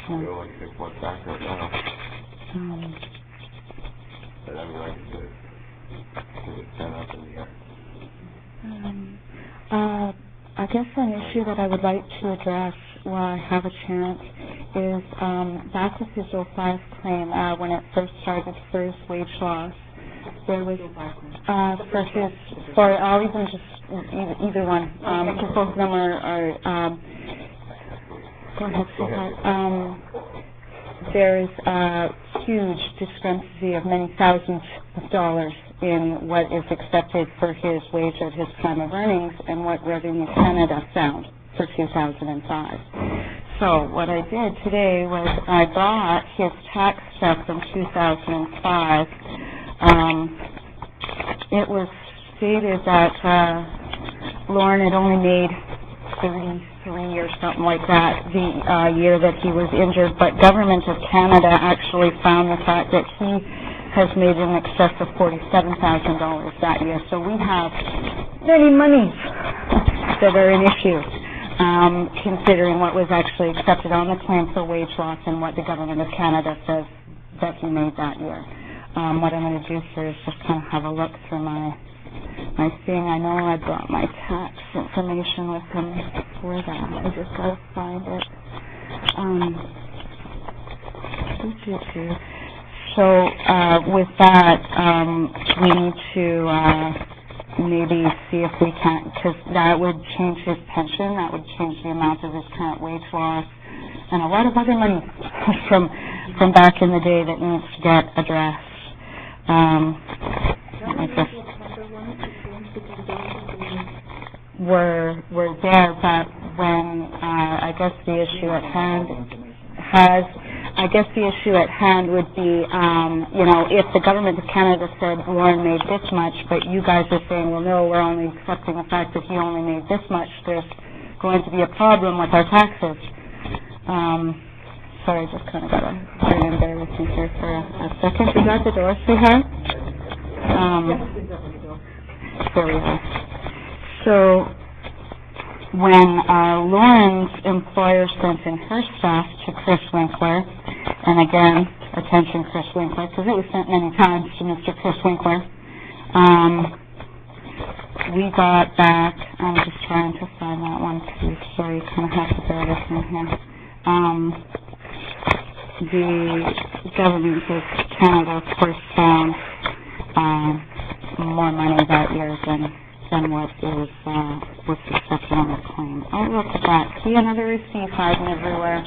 We're like 6 months back right now. But I mean, like I said, it's kind of up in the air. I guess an issue that I would like to address while I have a chance is back with his 05 claim when it first started for his wage loss. There was I'll even just either one because both of them are go ahead, there is a huge discrepancy of many thousands of dollars in what is accepted for his wage at his time of earnings and what Revenue Canada found for 2005. So what I did today was I brought his tax stuff from 2005. It was stated that Lauren had only made 33 or something like that the year that he was injured, but Government of Canada actually found the fact that he has made in excess of $47,000 that year. So we have many monies that are an issue, considering what was actually accepted on the claim for wage loss and what the Government of Canada says that he made that year. What I'm going to do here is just kind of have a look through my thing. I know I brought my tax information with him for that. I just got to find it. So with that, we need to maybe see if we can, because that would change his pension, that would change the amount of his current wage loss, and a lot of other money from back in the day that needs to get addressed. We're there, but when I guess the issue at hand would be, if the Government of Canada said Lauren made this much, but you guys are saying, well, no, we're only accepting the fact that he only made this much, there's going to be a problem with our taxes. Sorry, I just kind of got to turn in there with you here for a second. Is that the door, sweetheart? There we are. So when Lauren's employer sent in her stuff to Chris Winkler, and again, attention Chris Winkler, because it was sent many times to Mr. Chris Winkler, we got back, I'm just trying to find that one too, sorry, kind of have to bear with me here. The Government of Canada, of course, found more money that year than what was accepted on the claim. Oh, look at that. See, another receipt hiding everywhere.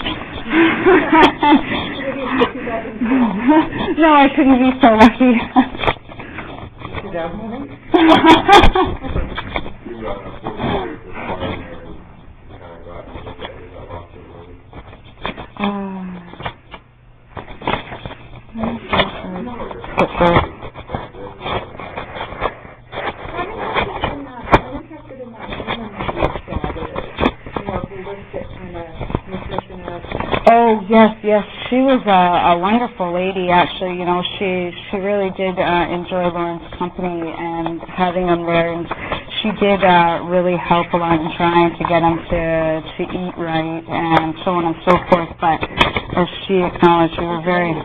No, I couldn't be so lucky. Oh, yes. She was a wonderful lady, actually. You know, she really did enjoy Lauren's company and having him there. And she did really help a lot in trying to get him to eat right and so on and so forth. But as she acknowledged, we were very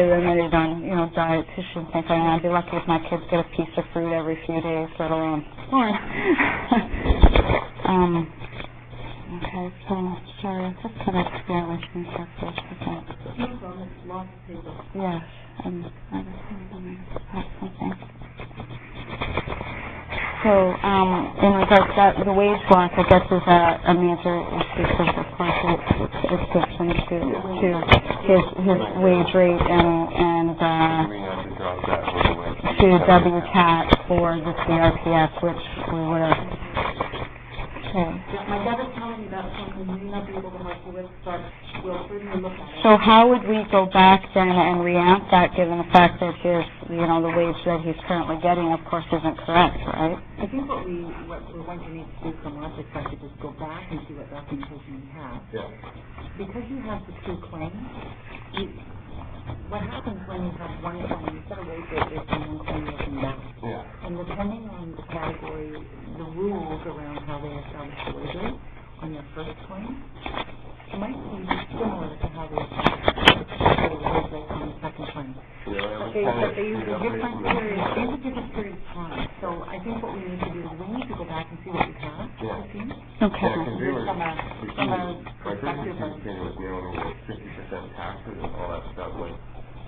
limited on, dietitian things. I mean, I'd be lucky if my kids get a piece of fruit every few days, let alone Lauren. Okay, so, sorry, just kind of bear with me here for a second. Yes, I have something. So, in regards to that, the wage loss, I guess, is a major issue because, of course, it fits into his wage rate and to WCAT for the CRPS, which we would have. Okay. My dad is telling me that's something we may not be able to help you with, but we'll certainly look at it. So how would we go back then and re-amp that, given the fact that his, the wage that he's currently getting, of course, isn't correct, right? I think what we're going to need to do from our perspective is go back and see what documentation we have. Yeah. Because you have the two claims, what happens when you have one claim, you set a wage rate based on one claim looking back. Yeah. And depending on the category, the rules around how they establish the wage rate on your first claim might be similar to how they applied on the second claim. But they use a different period, these are different periods of time. So I think what we need to do is we need to go back and see what we have. Okay. From a perspective of... was nearly 50% taxes and all that stuff. Like,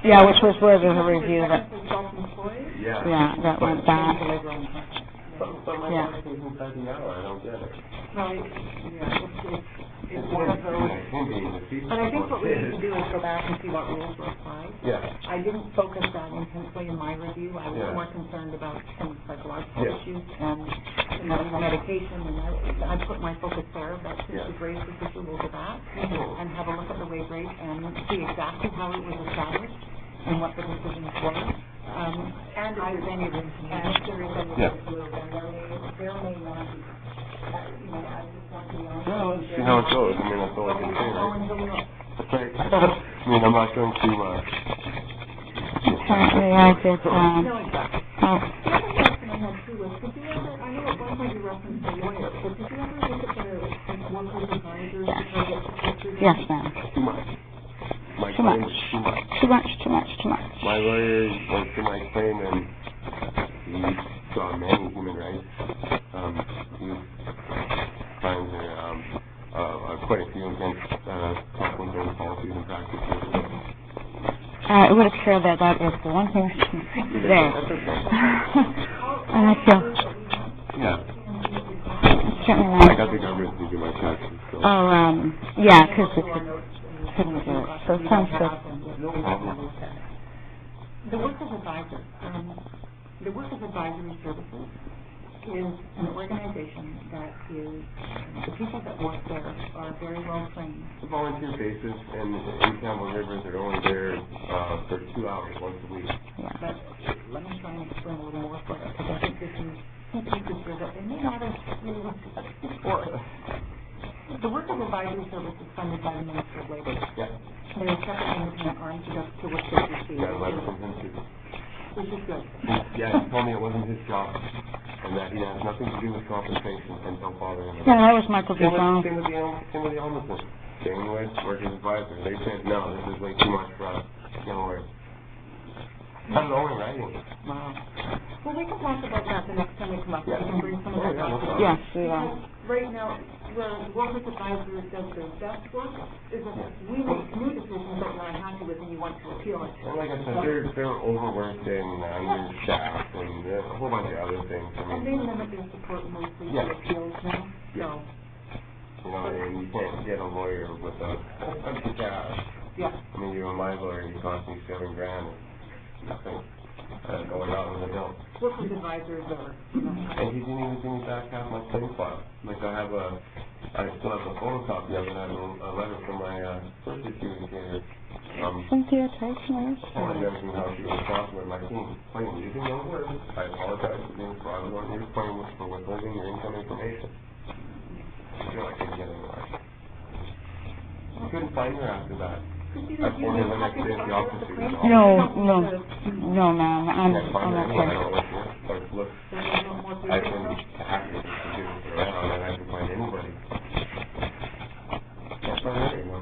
yeah, which was where there's a review that... Self-employed? Yeah, that went back. But my Yeah. wife is inside the hour. I don't get it. Well, it's one of those. But I think what we need to do is go back and see what rules were applied. Yeah. I didn't focus that intensely in my review. I was more concerned about some psychological issues and medication, and I put my focus there. But since we've raised this issue, we'll go back and have a look at the wage rate and see exactly how it was established and what the decisions were. And if there's any room to there may not be. I just want to be honest. Yeah, let's see how it goes. I mean, that's all I can say, right? That's right. I mean, I'm not going to, Apparently I did, The other question I had too was, did you ever, I know at one point you referenced a lawyer, but did you ever look at the workers' advisors to try to get pictures? yes, ma'am. too much. My Too claim much. is too much. Too much, too much, too much. My lawyer went to my claim and he saw many human rights. He finds quite a few against conflict and policies and practices. It would appear that that is the one thing there. That's okay. And I feel... Yeah. Certainly I not. got the government to do my taxes. So. Oh, yeah, because we couldn't do it. So it sounds good. No problem. The WorkSafe Advisor, the WorkSafe Advisory Services is an organization that is, the people that work there are very well trained. It's a volunteer basis, and in Campbell Rivers, they're only there for 2 hours once a week. Yeah. But let me try and explain a little more for you, because I think this is some pieces here that they may not have really looked at before. The WorkSafe Advisory Service is funded by the Minister of Labour. Yeah. They're a separate independent arm to WorkSafeBC. Got a letter from him too. Which is good. Yeah, he told me it wasn't his job, and that he has nothing to do with compensation, and don't bother him. Yeah, that was Michael Duzon. Same with the homelessness. Same with workers' advisors. They said, no, this is way too much for us. Don't worry. Not at all in writing. Wow. Well, we can talk about that the next time we come up. We can bring some of that up. Yes, we are. Right now, where WorkSafe Advisor does their best work is that we make new decisions that we're unhappy with and you want to appeal it. And like I said, they're overworked and understaffed and a whole bunch of other things. I And mean, they limit their support mostly to appeals now. So, you know, and you can't get a lawyer with a whole bunch of cash. yeah. I mean, you're my lawyer, you cost me $7,000. Nothing going on with the bill. WorkSafe Advisors are, And he didn't even give me back half my claim file. Like I still have a photocopy of it. I have a letter from my first adjudicator. Cynthia Teichner. Telling them how she was responsible for my claim using those words. I apologize for being fraudulent in your claim for withholding your income information. I feel like I couldn't get anywhere. I couldn't find her after that. I phoned her the next day at the office. No, ma'am. I'm I don't okay. look. I've been active to do around and I can find anybody. That's not right anymore.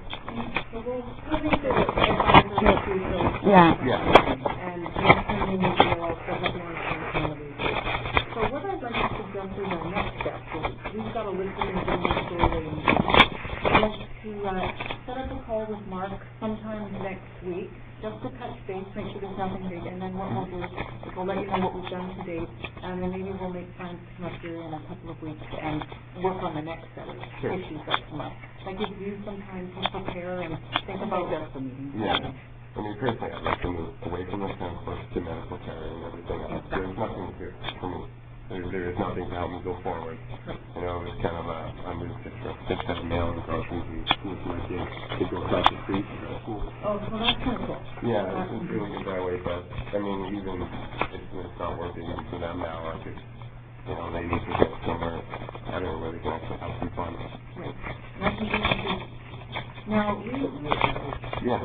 Yeah. And so what I'd like to suggest is our next step. We've got a list of things that we're going to set up a call with Mark sometime next week, just to touch base, make sure there's nothing big, and then what we'll do is we'll let you know what we've done to date, and then maybe we'll make plans to come up here in a couple of weeks and work on the next set of issues that come up. That gives you some time to prepare and think about that. Yeah. I mean, personally, I'd like to move away from the campus to medical care and everything else. There's nothing here for me. There is nothing to help me go forward. You know, it's kind of I'm just kind of mailing groceries and school to my kids to go across the street to go to school. Oh, well, that's kind of cool. Yeah, it's really good that way, but, I mean, even if it's not working for them now, I could, you know, they need to get somewhere better where they can actually have some fun. Right. Now, Yeah.